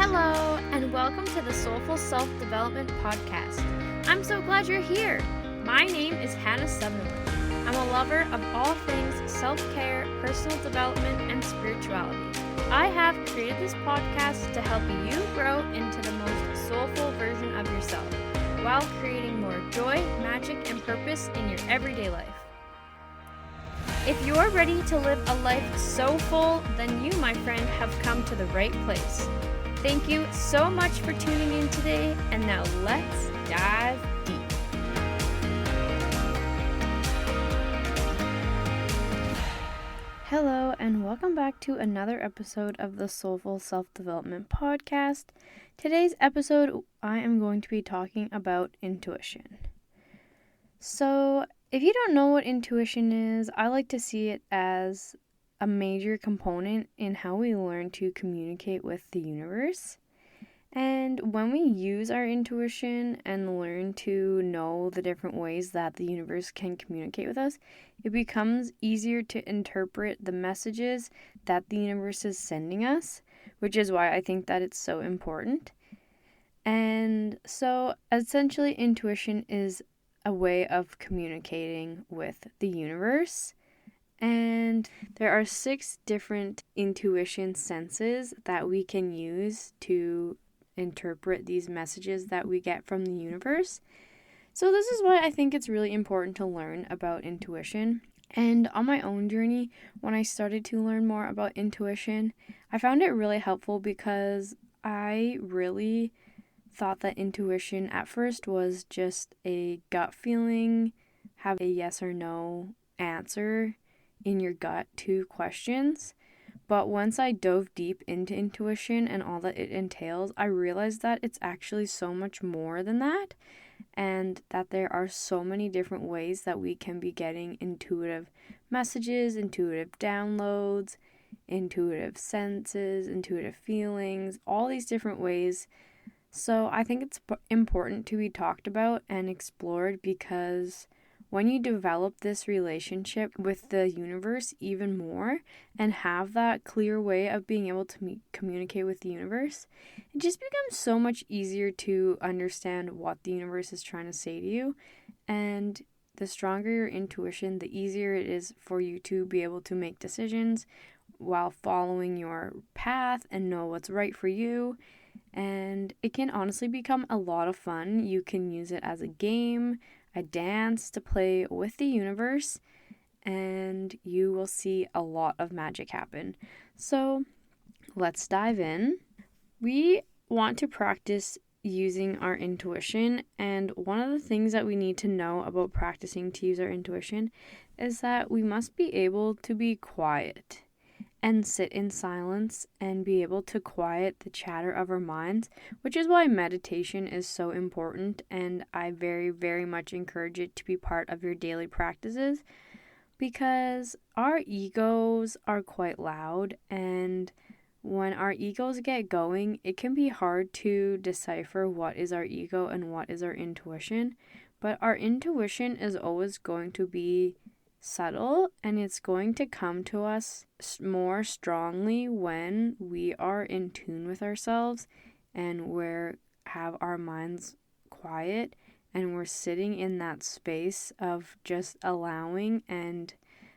Hello, and welcome to the Soulful Self-Development Podcast. I'm so glad you're here. My name is Hannah Sutherland. I'm a lover of all things self-care, personal development, and spirituality. I have created this podcast to help you grow into the most soulful version of yourself while creating more joy, magic, and purpose in your everyday life. If you're ready to live a life so full, then you, my friend, have come to the right place. Thank you so much for tuning in today, and now let's dive deep. Hello, and welcome back to another episode of the Soulful Self-Development Podcast. Today's episode, I am going to be talking about intuition. So, if you don't know what intuition is, I like to see it as a major component in how we learn to communicate with the universe. And when we use our intuition and learn to know the different ways that the universe can communicate with us, it becomes easier to interpret the messages that the universe is sending us, which is why I think that it's so important. And so essentially, intuition is a way of communicating with the universe. And there are 6 different intuition senses that we can use to interpret these messages that we get from the universe. So this is why I think it's really important to learn about intuition. And on my own journey, when I started to learn more about intuition, I found it really helpful because I really thought that intuition at first was just a gut feeling, have a yes or no answer in your gut to questions. But once I dove deep into intuition and all that it entails, I realized that it's actually so much more than that, and that there are so many different ways that we can be getting intuitive messages, intuitive downloads, intuitive senses, intuitive feelings, all these different ways. So I think it's important to be talked about and explored because when you develop this relationship with the universe even more and have that clear way of being able to communicate with the universe, it just becomes so much easier to understand what the universe is trying to say to you. And the stronger your intuition, the easier it is for you to be able to make decisions while following your path and know what's right for you. And it can honestly become a lot of fun. You can use it as a game, a dance to play with the universe, and you will see a lot of magic happen. So let's dive in. We want to practice using our intuition, and one of the things that we need to know about practicing to use our intuition is that we must be able to be quiet and sit in silence and be able to quiet the chatter of our minds, which is why meditation is so important, and I very, very much encourage it to be part of your daily practices because our egos are quite loud, and when our egos get going, it can be hard to decipher what is our ego and what is our intuition, but our intuition is always going to be subtle, and it's going to come to us more strongly when we are in tune with ourselves and have our minds quiet and we're sitting in that space of just allowing and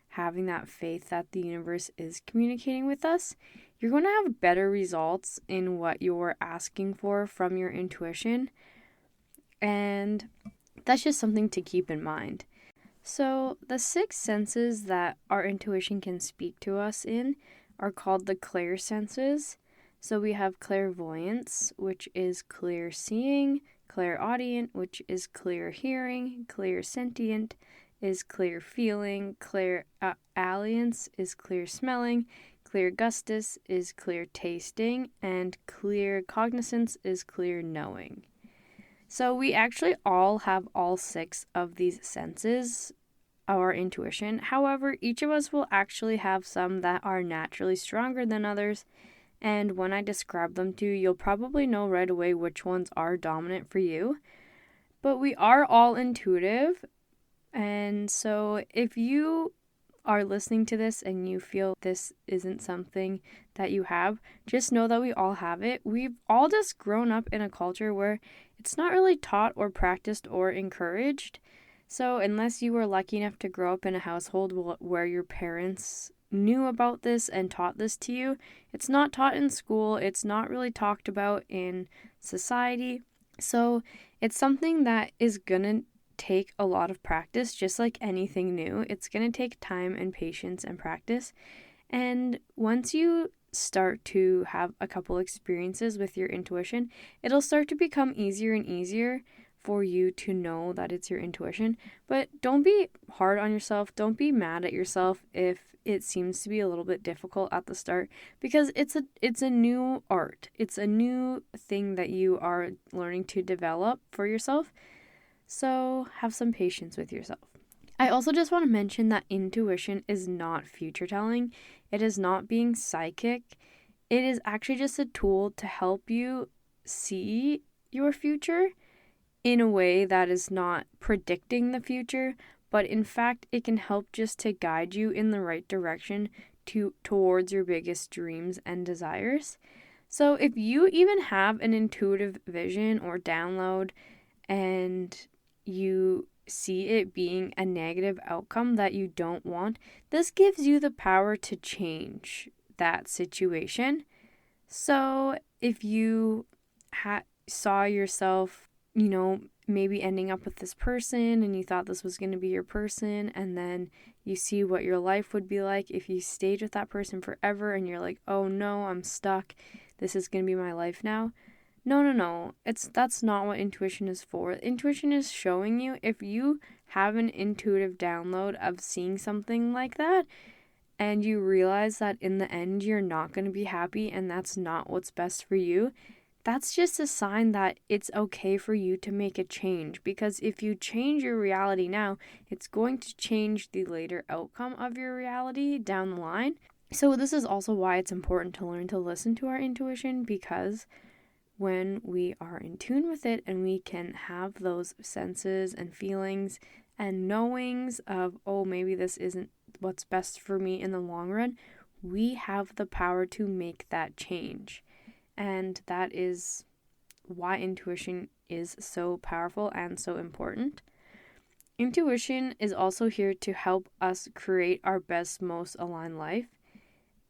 having that faith that the universe is communicating with us. You're going to have better results in what you're asking for from your intuition, and that's just something to keep in mind. So the 6 senses that our intuition can speak to us in are called the clair-senses. So we have clairvoyance, which is clear seeing, clairaudient, which is clear hearing, clairsentient is clear feeling, clairalience is clear smelling, clairgustus is clear tasting, and claircognizance is clear knowing. So we actually all have all 6 of these senses, our intuition. However, each of us will actually have some that are naturally stronger than others. And when I describe them to you, you'll probably know right away which ones are dominant for you. But we are all intuitive. And so if you are listening to this and you feel this isn't something that you have, just know that we all have it. We've all just grown up in a culture where it's not really taught or practiced or encouraged. So unless you were lucky enough to grow up in a household where your parents knew about this and taught this to you, it's not taught in school. It's not really talked about in society. So it's something that is gonna take a lot of practice, just like anything new. It's gonna take time and patience and practice. And once you start to have a couple experiences with your intuition, it'll start to become easier and easier for you to know that it's your intuition. But don't be hard on yourself. Don't be mad at yourself if it seems to be a little bit difficult at the start, because it's a new art. It's a new thing that you are learning to develop for yourself. So have some patience with yourself. I also just want to mention that intuition is not future telling. It is not being psychic. It is actually just a tool to help you see your future in a way that is not predicting the future, but in fact it can help just to guide you in the right direction towards your biggest dreams and desires. So if you even have an intuitive vision or download and you see it being a negative outcome that you don't want, this gives you the power to change that situation. So if you saw yourself, maybe ending up with this person and you thought this was going to be your person, and then you see what your life would be like if you stayed with that person forever and you're like, oh no, I'm stuck. This is going to be my life now. No. That's not what intuition is for. Intuition is showing you, if you have an intuitive download of seeing something like that and you realize that in the end you're not going to be happy and that's not what's best for you, that's just a sign that it's okay for you to make a change. Because if you change your reality now, it's going to change the later outcome of your reality down the line. So this is also why it's important to learn to listen to our intuition, because when we are in tune with it and we can have those senses and feelings and knowings of, oh, maybe this isn't what's best for me in the long run, we have the power to make that change. And that is why intuition is so powerful and so important. Intuition is also here to help us create our best, most aligned life.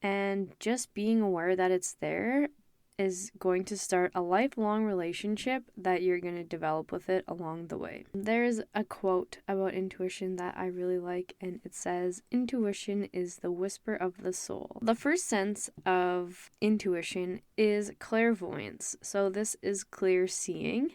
And just being aware that it's there is going to start a lifelong relationship that you're going to develop with it along the way. There's a quote about intuition that I really like, and it says, "Intuition is the whisper of the soul." The first sense of intuition is clairvoyance. So this is clear seeing,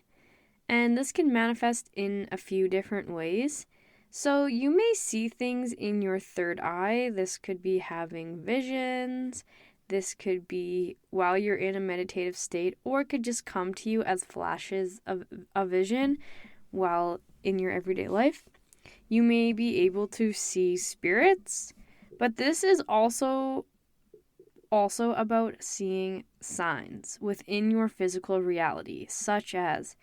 and this can manifest in a few different ways. So you may see things in your third eye. This could be having visions. This could be while you're in a meditative state, or it could just come to you as flashes of a vision while in your everyday life. You may be able to see spirits, but this is also about seeing signs within your physical reality, such as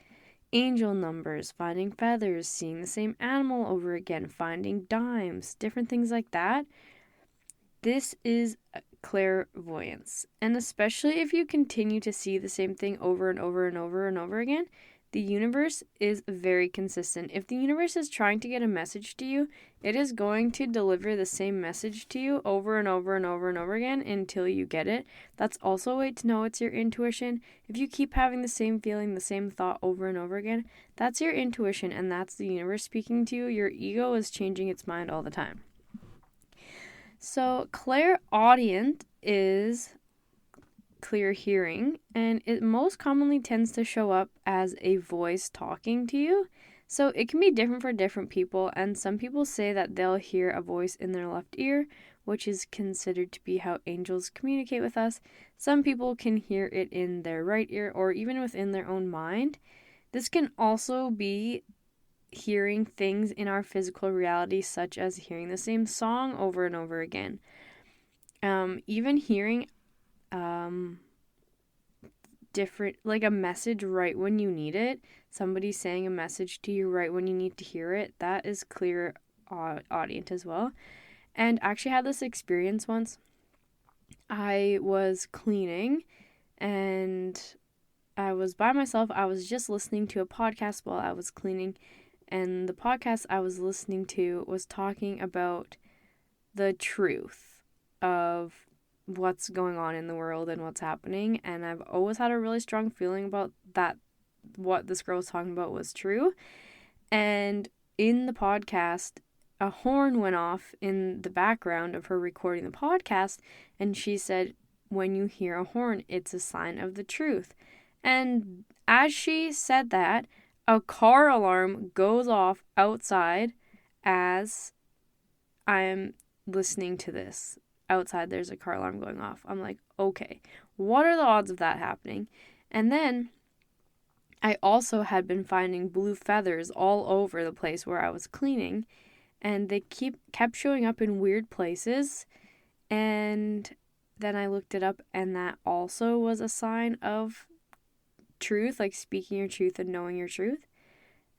angel numbers, finding feathers, seeing the same animal over again, finding dimes, different things like that. This is clairvoyance. And especially if you continue to see the same thing over and over and over and over again, the universe is very consistent. If the universe is trying to get a message to you, it is going to deliver the same message to you over and over and over and over again until you get it. That's also a way to know it's your intuition. If you keep having the same feeling, the same thought over and over again, that's your intuition, and that's the universe speaking to you. Your ego is changing its mind all the time. So clairaudient is clear hearing, and it most commonly tends to show up as a voice talking to you. So it can be different for different people, and some people say that they'll hear a voice in their left ear, which is considered to be how angels communicate with us. Some people can hear it in their right ear or even within their own mind. This can also be hearing things in our physical reality, such as hearing the same song over and over again. Even hearing different, like a message right when you need it. Somebody saying a message to you right when you need to hear it. That is clairaudient as well. And I actually had this experience once. I was cleaning and I was by myself. I was just listening to a podcast while I was cleaning, and the podcast I was listening to was talking about the truth of what's going on in the world and what's happening. And I've always had a really strong feeling about that, what this girl was talking about was true. And in the podcast, a horn went off in the background of her recording the podcast, and she said, when you hear a horn, it's a sign of the truth. And as she said that, a car alarm goes off outside as I'm listening to this. Outside, there's a car alarm going off. I'm like, okay, what are the odds of that happening? And then I also had been finding blue feathers all over the place where I was cleaning, and they kept showing up in weird places. And then I looked it up, and that also was a sign of truth, like speaking your truth and knowing your truth.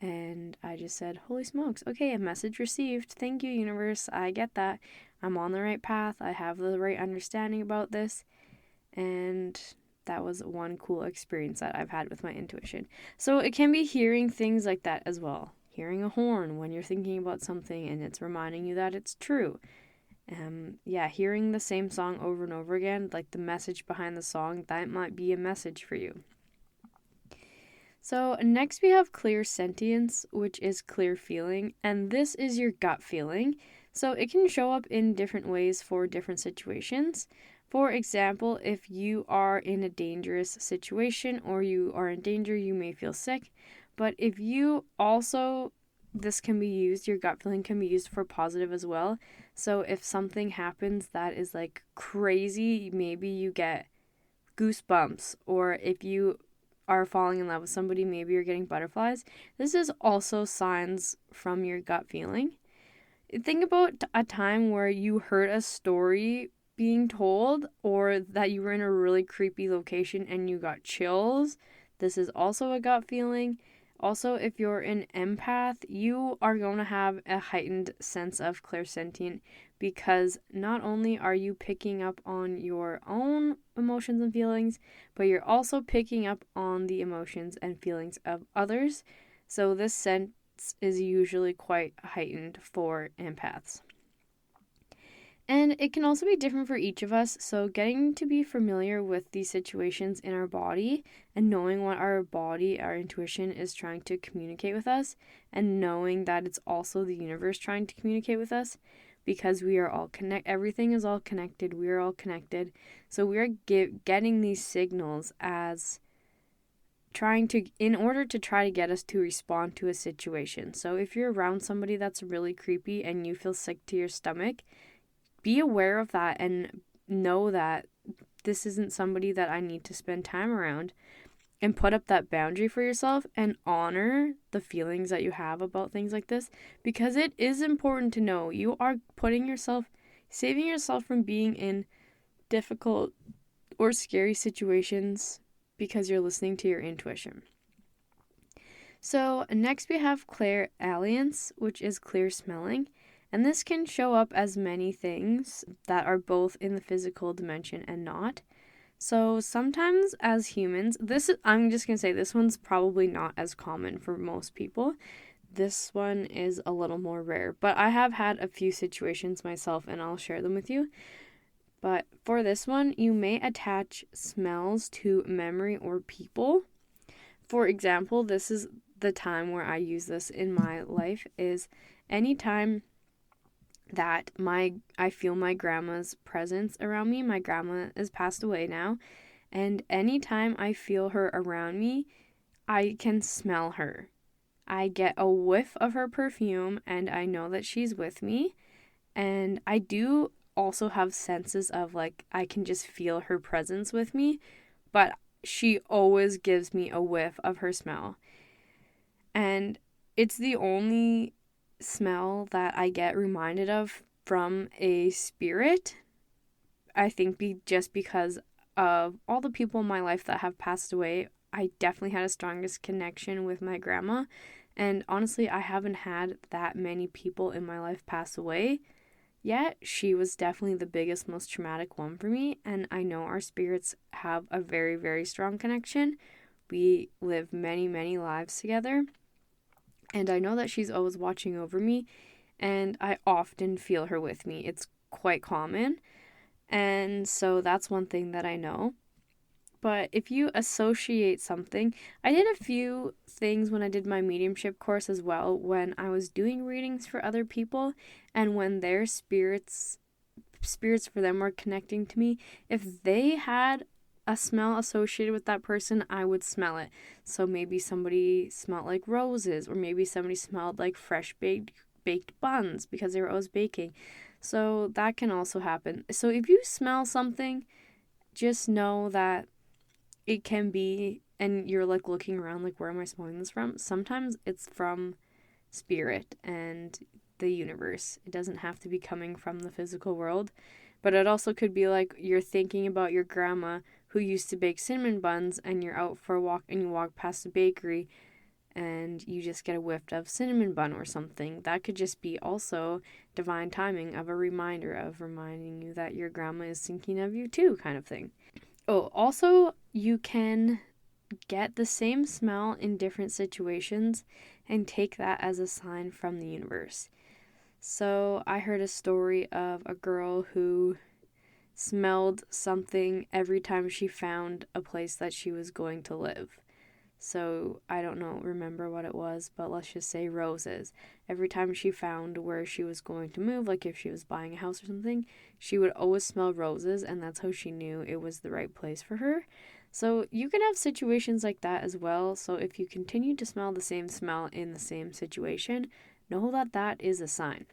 And I just said, holy smokes, okay, a message received. Thank you, universe. I get that. I'm on the right path. I have the right understanding about this. And that was one cool experience that I've had with my intuition. So it can be hearing things like that as well. Hearing a horn when you're thinking about something and it's reminding you that it's true. Hearing the same song over and over again, like the message behind the song, that might be a message for you. So next we have clair-sentience, which is clear feeling, and this is your gut feeling. So it can show up in different ways for different situations. For example, if you are in a dangerous situation or you are in danger, you may feel sick. But if you also, this can be used, your gut feeling can be used for positive as well. So if something happens that is like crazy, maybe you get goosebumps, or if you are falling in love with somebody, maybe you're getting butterflies. This is also signs from your gut feeling. Think about a time where you heard a story being told, or that you were in a really creepy location and you got chills. This is also a gut feeling. Also, if you're an empath, you are going to have a heightened sense of clairsentient, because not only are you picking up on your own emotions and feelings, but you're also picking up on the emotions and feelings of others. So this sense is usually quite heightened for empaths. And it can also be different for each of us, so getting to be familiar with these situations in our body and knowing what our body, our intuition is trying to communicate with us, and knowing that it's also the universe trying to communicate with us, because we are all everything is all connected, we are all connected. So we are getting these signals as in order to try to get us to respond to a situation. So if you're around somebody that's really creepy and you feel sick to your stomach, be aware of that and know that this isn't somebody that I need to spend time around, and put up that boundary for yourself and honor the feelings that you have about things like this, because it is important to know you are saving yourself from being in difficult or scary situations because you're listening to your intuition. So next we have clair-alliance, which is clear smelling. And this can show up as many things that are both in the physical dimension and not. So sometimes as humans, I'm just going to say this one's probably not as common for most people. This one is a little more rare, but I have had a few situations myself and I'll share them with you. But for this one, you may attach smells to memory or people. For example, this is the time where I use this in my life, is anytime that I feel my grandma's presence around me. My grandma is passed away now, and anytime I feel her around me, I can smell her. I get a whiff of her perfume and I know that she's with me. And I do also have senses of like I can just feel her presence with me, but she always gives me a whiff of her smell. And it's the only smell that I get reminded of from a spirit. I think just because of all the people in my life that have passed away, I definitely had a strongest connection with my grandma. And honestly, I haven't had that many people in my life pass away yet, she was definitely the biggest, most traumatic one for me. And I know our spirits have a very, very strong connection. We live many, many lives together. And I know that she's always watching over me. And I often feel her with me. It's quite common. And so that's one thing that I know. But if you associate something, I did a few things when I did my mediumship course as well, when I was doing readings for other people and when their spirits for them were connecting to me. If they had a smell associated with that person, I would smell it. So maybe somebody smelled like roses, or maybe somebody smelled like fresh baked buns because they were always baking. So that can also happen. So if you smell something, just know that it can be, and you're like looking around like, where am I smelling this from? Sometimes it's from spirit and the universe. It doesn't have to be coming from the physical world. But it also could be like you're thinking about your grandma who used to bake cinnamon buns, and you're out for a walk and you walk past a bakery and you just get a whiff of cinnamon bun or something. That could just be also divine timing of a reminder of reminding you that your grandma is thinking of you too, kind of thing. Oh, also, you can get the same smell in different situations and take that as a sign from the universe. So I heard a story of a girl who smelled something every time she found a place that she was going to live. So I don't remember what it was, but let's just say roses. Every time she found where she was going to move, like if she was buying a house or something, she would always smell roses, and that's how she knew it was the right place for her. So you can have situations like that as well. So if you continue to smell the same smell in the same situation, know that that is a sign.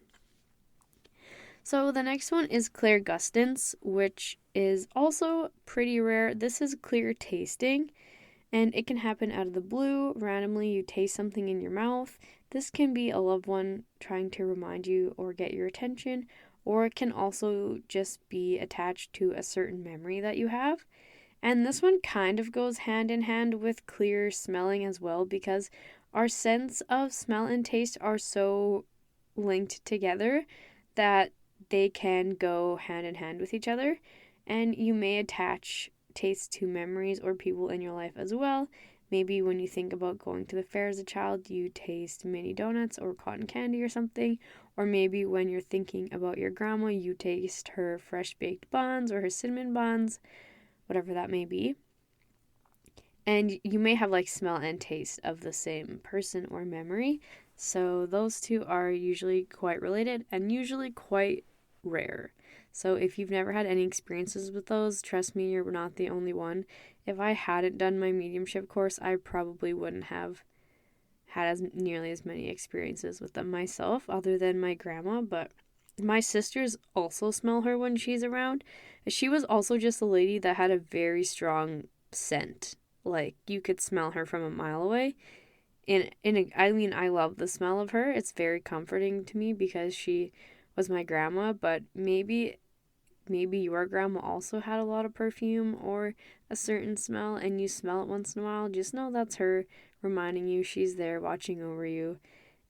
So the next one is clair-gustance, which is also pretty rare. This is clear tasting. And it can happen out of the blue. Randomly, you taste something in your mouth. This can be a loved one trying to remind you or get your attention, or it can also just be attached to a certain memory that you have. And this one kind of goes hand in hand with clear smelling as well, because our sense of smell and taste are so linked together that they can go hand in hand with each other. And you may attach taste to memories or people in your life as well. Maybe when you think about going to the fair as a child, you taste mini donuts or cotton candy or something. Or maybe when you're thinking about your grandma, you taste her fresh baked buns or her cinnamon buns, whatever that may be. And you may have like smell and taste of the same person or memory. So those two are usually quite related and usually quite rare. So if you've never had any experiences with those, trust me, you're not the only one. If I hadn't done my mediumship course, I probably wouldn't have had nearly as many experiences with them myself, other than my grandma. But my sisters also smell her when she's around. She was also just a lady that had a very strong scent. Like, you could smell her from a mile away. I love the smell of her. It's very comforting to me because she was my grandma, but maybe your grandma also had a lot of perfume or a certain smell and you smell it once in a while. Just know that's her reminding you she's there watching over you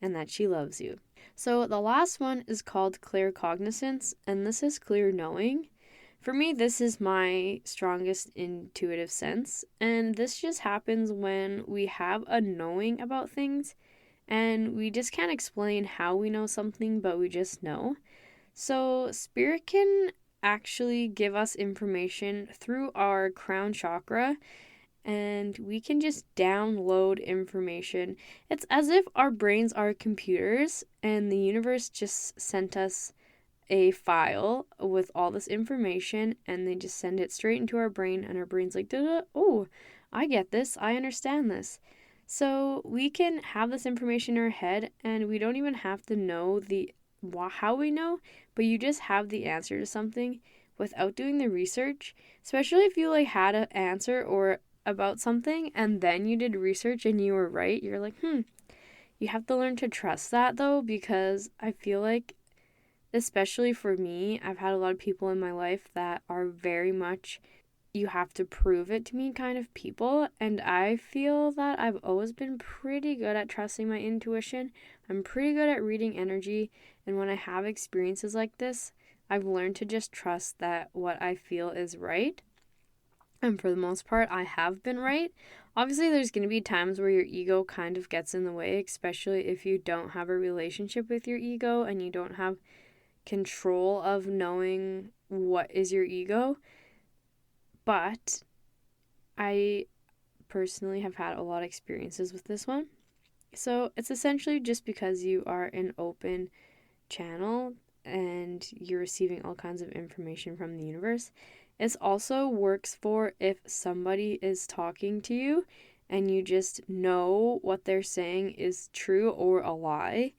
and that she loves you. So the last one is called claircognizance, and this is clear knowing. For me, this is my strongest intuitive sense, and this just happens when we have a knowing about things and we just can't explain how we know something, but we just know. So spirit can actually give us information through our crown chakra, and we can just download information. It's as if our brains are computers and the universe just sent us a file with all this information, and they just send it straight into our brain, and our brain's like, duh, oh, I get this, I understand this. So we can have this information in our head, and we don't even have to know how we know, but you just have the answer to something without doing the research. Especially if you like had an answer or about something and then you did research and you were right, you're like, you have to learn to trust that though, because I feel like, especially for me, I've had a lot of people in my life that are very much you have to prove it to me kind of people. And I feel that I've always been pretty good at trusting my intuition. I'm pretty good at reading energy. And when I have experiences like this, I've learned to just trust that what I feel is right. And for the most part, I have been right. Obviously, there's going to be times where your ego kind of gets in the way, especially if you don't have a relationship with your ego and you don't have control of knowing what is your ego. But I personally have had a lot of experiences with this one. So it's essentially just because you are an open channel and you're receiving all kinds of information from the universe. It also works for if somebody is talking to you and you just know what they're saying is true or a lie.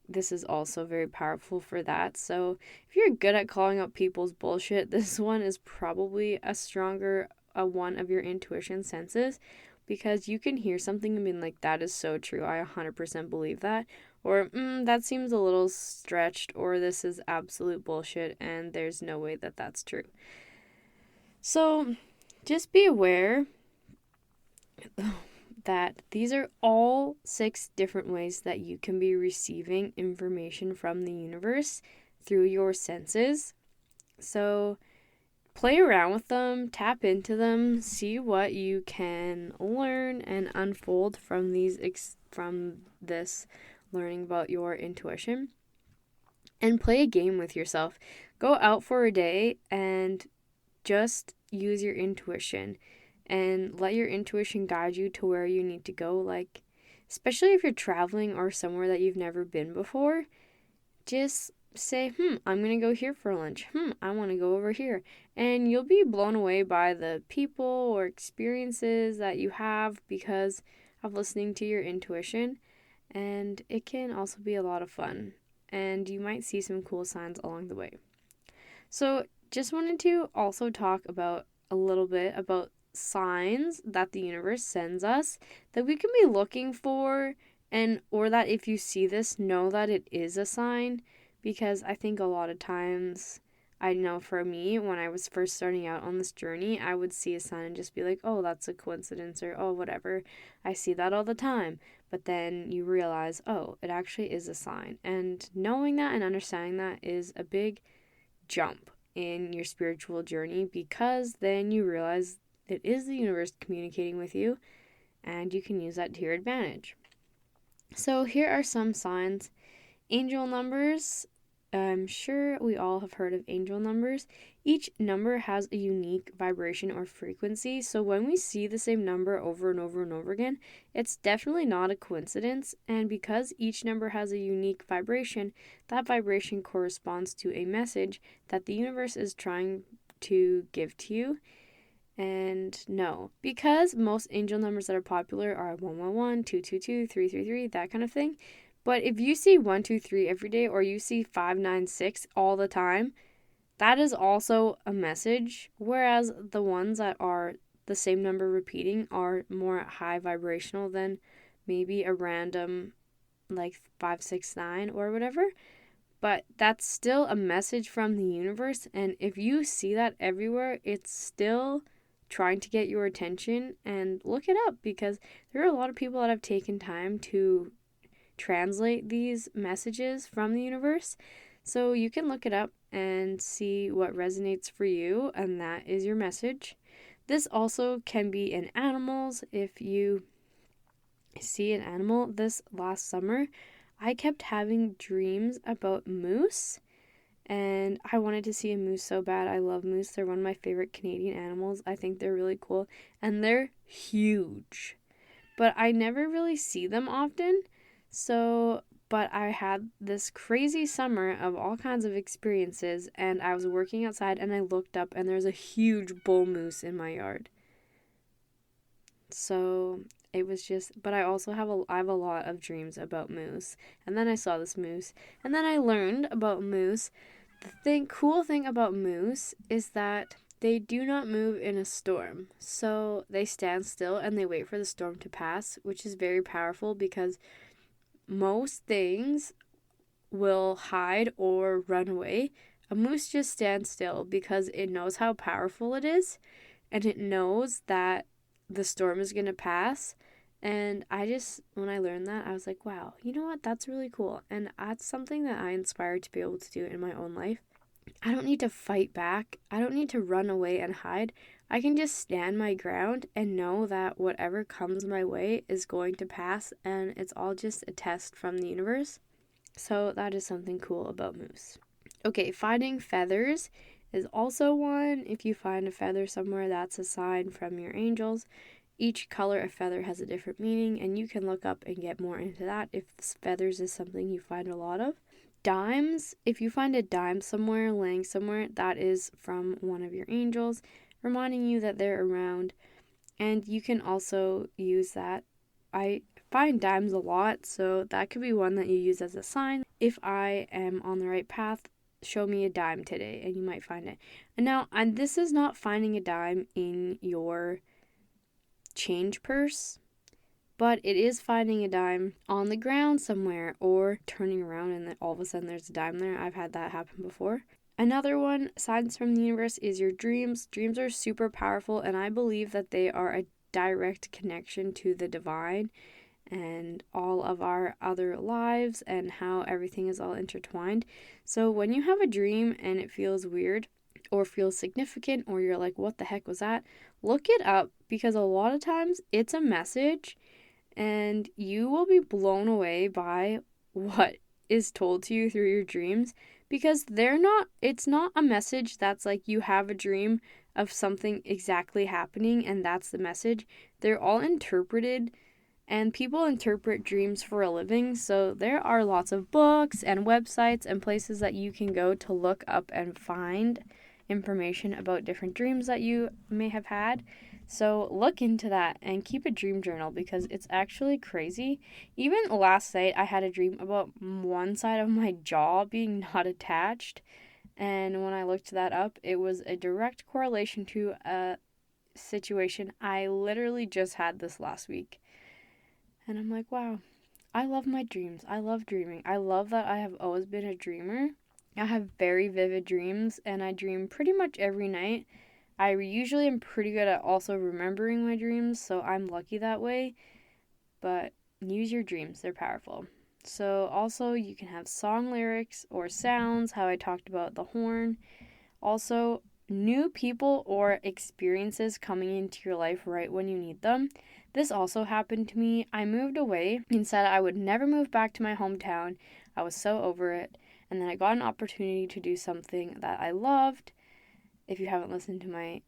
This is also very powerful for that. So if you're good at calling out people's bullshit, this one is probably a stronger one of your intuition senses, because you can hear something and be like, that is so true, I 100% believe that, or that seems a little stretched, or this is absolute bullshit and there's no way that that's true. So just be aware that these are all 6 different ways that you can be receiving information from the universe through your senses. So play around with them, tap into them, see what you can learn and unfold from this learning about your intuition, and play a game with yourself. Go out for a day and just use your intuition and let your intuition guide you to where you need to go. Like, especially if you're traveling or somewhere that you've never been before, just say, I'm going to go here for lunch. I want to go over here. And you'll be blown away by the people or experiences that you have because of listening to your intuition. And it can also be a lot of fun. And you might see some cool signs along the way. So just wanted to also talk about a little bit about signs that the universe sends us that we can be looking for, and or that if you see this, know that it is a sign. Because I think a lot of times, I know for me, when I was first starting out on this journey, I would see a sign and just be like, oh, that's a coincidence, or oh, whatever. I see that all the time. But then you realize, oh, it actually is a sign. And knowing that and understanding that is a big jump in your spiritual journey, because then you realize it is the universe communicating with you and you can use that to your advantage. So here are some signs. Angel numbers. I'm sure we all have heard of angel numbers. Each number has a unique vibration or frequency. So when we see the same number over and over and over again, it's definitely not a coincidence. And because each number has a unique vibration, that vibration corresponds to a message that the universe is trying to give to you. And no, because most angel numbers that are popular are 111, 222, 333, that kind of thing. But if you see 123 every day, or you see 596 all the time, that is also a message. Whereas the ones that are the same number repeating are more high vibrational than maybe a random like 569 or whatever. But that's still a message from the universe. And if you see that everywhere, it's still trying to get your attention. And look it up, because there are a lot of people that have taken time to translate these messages from the universe. So you can look it up and see what resonates for you, and that is your message. This also can be in animals. If you see an animal, this last summer, I kept having dreams about moose, and I wanted to see a moose so bad. I love moose. They're one of my favorite Canadian animals. I think they're really cool, and they're huge. But I never really see them often. But I had this crazy summer of all kinds of experiences, and I was working outside and I looked up and there's a huge bull moose in my yard. So it was just, but I also I have a lot of dreams about moose. And then I saw this moose, and then I learned about moose. The cool thing about moose is that they do not move in a storm. So they stand still and they wait for the storm to pass, which is very powerful, because most things will hide or run away. A moose just stands still because it knows how powerful it is. and it knows that the storm is going to pass. And when I learned that, I was like, wow, you know what? That's really cool. And that's something that I inspire to be able to do in my own life. I don't need to fight back. I don't need to run away and hide. I can just stand my ground and know that whatever comes my way is going to pass, and it's all just a test from the universe. So that is something cool about moose. Okay, finding feathers is also one. If you find a feather somewhere, that's a sign from your angels. Each color of feather has a different meaning, and you can look up and get more into that if feathers is something you find a lot of. Dimes, if you find a dime somewhere, laying somewhere, that is from one of your angels, reminding you that they're around. And you can also use that. I find dimes a lot, so that could be one that you use as a sign. If I am on the right path, show me a dime today, and you might find it. And this is not finding a dime in your change purse, but it is finding a dime on the ground somewhere or turning around and then all of a sudden there's a dime there. I've had that happen before. Another one, signs from the universe, is your dreams. Dreams are super powerful, and I believe that they are a direct connection to the divine and all of our other lives and how everything is all intertwined. So when you have a dream and it feels weird or feels significant or you're like, what the heck was that? Look it up, because a lot of times it's a message and you will be blown away by what is told to you through your dreams, because it's not a message that's like you have a dream of something exactly happening and that's the message. They're all interpreted, and people interpret dreams for a living, so there are lots of books and websites and places that you can go to look up and find information about different dreams that you may have had. So look into that and keep a dream journal, because it's actually crazy. Even last night I had a dream about one side of my jaw being not attached, and when I looked that up, it was a direct correlation to a situation I literally just had this last week. And I'm like, wow, I love my dreams. I love dreaming. I love that I have always been a dreamer. I have very vivid dreams, and I dream pretty much every night. I usually am pretty good at also remembering my dreams, so I'm lucky that way. But use your dreams, they're powerful. So also you can have song lyrics or sounds, how I talked about the horn. Also, new people or experiences coming into your life right when you need them. This also happened to me. I moved away and said I would never move back to my hometown. I was so over it. And then I got an opportunity to do something that I loved. If you haven't listened to my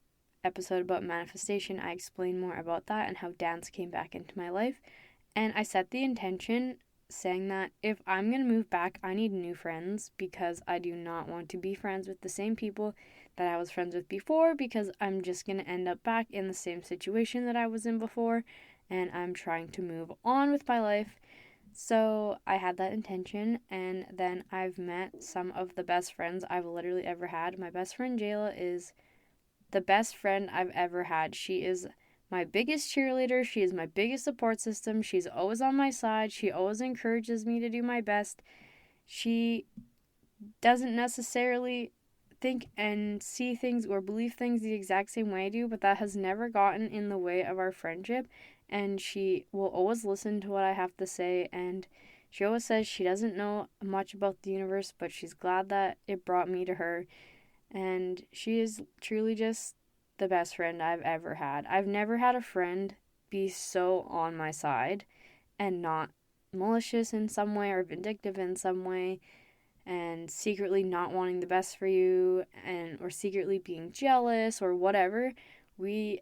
episode about manifestation, I explain more about that and how dance came back into my life. And I set the intention saying that if I'm going to move back, I need new friends, because I do not want to be friends with the same people that I was friends with before, because I'm just going to end up back in the same situation that I was in before, and I'm trying to move on with my life. So I had that intention, and then I've met some of the best friends I've literally ever had. My best friend Jayla is the best friend I've ever had. She is my biggest cheerleader. She is my biggest support system. She's always on my side. She always encourages me to do my best. She doesn't necessarily think and see things or believe things the exact same way I do, but that has never gotten in the way of our friendship. And she will always listen to what I have to say, and she always says she doesn't know much about the universe, but she's glad that it brought me to her. And she is truly just the best friend I've ever had. I've never had a friend be so on my side and not malicious in some way or vindictive in some way, and secretly not wanting the best for you, or secretly being jealous or whatever. We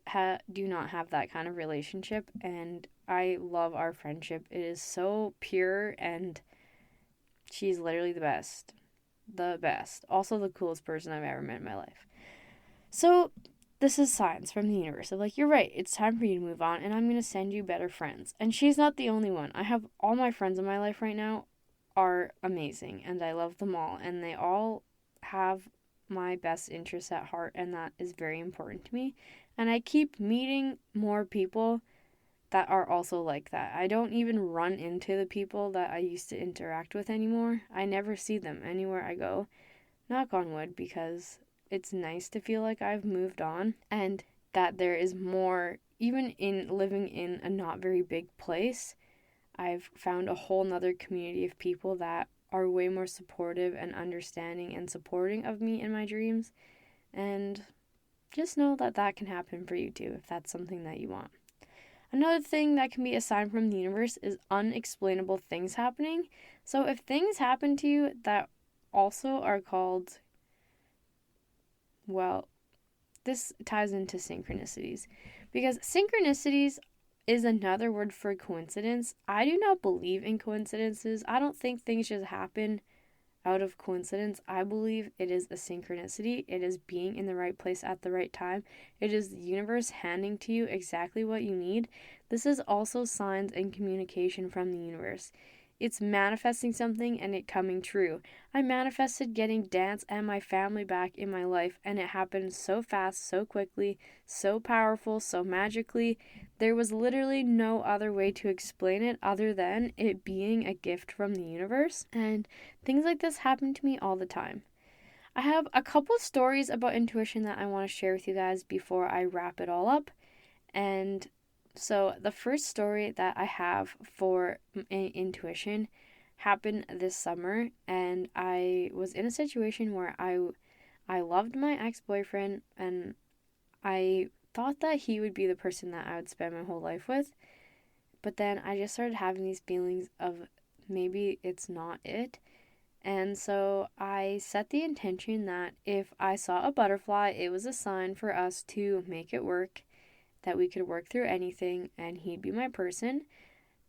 do not have that kind of relationship, and I love our friendship. It is so pure, and she's literally the best. The best. Also the coolest person I've ever met in my life. So this is signs from the universe of like, you're right, it's time for you to move on, and I'm going to send you better friends. And she's not the only one. I have all my friends in my life right now are amazing, and I love them all, and they all have my best interests at heart, and that is very important to me. And I keep meeting more people that are also like that. I don't even run into the people that I used to interact with anymore. I never see them anywhere I go. Knock on wood, because it's nice to feel like I've moved on. And that there is more, even in living in a not very big place. I've found a whole nother community of people that are way more supportive and understanding and supporting of me in my dreams. And just know that that can happen for you too, if that's something that you want. Another thing that can be a sign from the universe is unexplainable things happening. So if things happen to you that also are called, well, this ties into synchronicities, because synchronicities is another word for coincidence. I do not believe in coincidences. I don't think things just happen out of coincidence. I believe it is a synchronicity. It is being in the right place at the right time. It is the universe handing to you exactly what you need. This is also signs and communication from the universe. It's manifesting something and it coming true. I manifested getting dance and my family back in my life, and it happened so fast, so quickly, so powerful, so magically. There was literally no other way to explain it other than it being a gift from the universe. And things like this happen to me all the time. I have a couple stories about intuition that I want to share with you guys before I wrap it all up. And so the first story that I have for intuition happened this summer, and I was in a situation where I loved my ex-boyfriend, and I thought that he would be the person that I would spend my whole life with. But then I just started having these feelings of maybe it's not it. And so I set the intention that if I saw a butterfly, it was a sign for us to make it work, that we could work through anything and he'd be my person.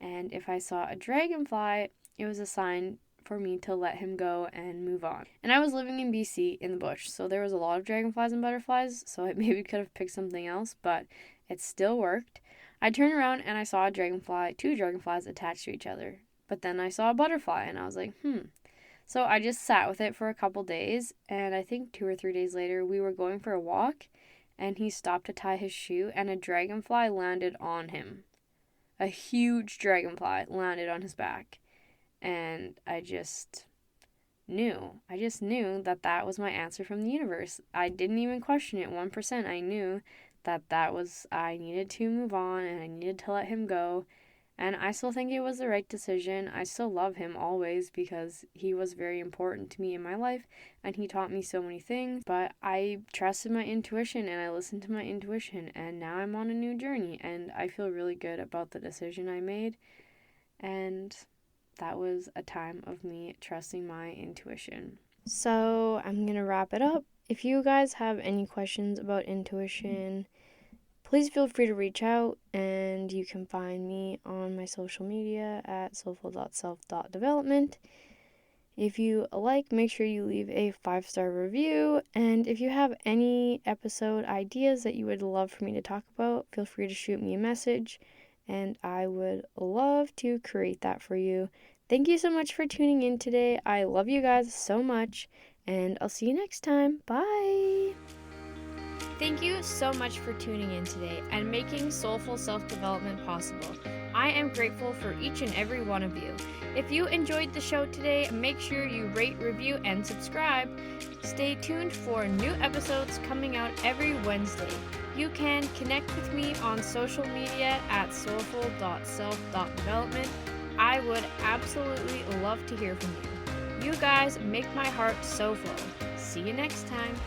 And if I saw a dragonfly, it was a sign for me to let him go and move on. And I was living in BC in the bush, so there was a lot of dragonflies and butterflies, so I maybe could have picked something else, but it still worked. I turned around and I saw a dragonfly, two dragonflies attached to each other. But then I saw a butterfly and I was like, So I just sat with it for a couple days, and I think 2 or 3 days later we were going for a walk, and he stopped to tie his shoe, and a dragonfly landed on him. A huge dragonfly landed on his back. And I just knew that that was my answer from the universe. I didn't even question it 1%. I knew that was, I needed to move on and I needed to let him go. And I still think it was the right decision. I still love him always because he was very important to me in my life and he taught me so many things. But I trusted my intuition and I listened to my intuition, and now I'm on a new journey and I feel really good about the decision I made. And that was a time of me trusting my intuition. So I'm going to wrap it up. If you guys have any questions about intuition, please feel free to reach out, and you can find me on my social media at soulful.self.development. If you like, make sure you leave a 5-star review, and if you have any episode ideas that you would love for me to talk about, feel free to shoot me a message, and I would love to create that for you. Thank you so much for tuning in today. I love you guys so much, and I'll see you next time. Bye! Thank you so much for tuning in today and making Soulful Self-Development possible. I am grateful for each and every one of you. If you enjoyed the show today, make sure you rate, review, and subscribe. Stay tuned for new episodes coming out every Wednesday. You can connect with me on social media at soulful.self.development. I would absolutely love to hear from you. You guys make my heart so full. See you next time.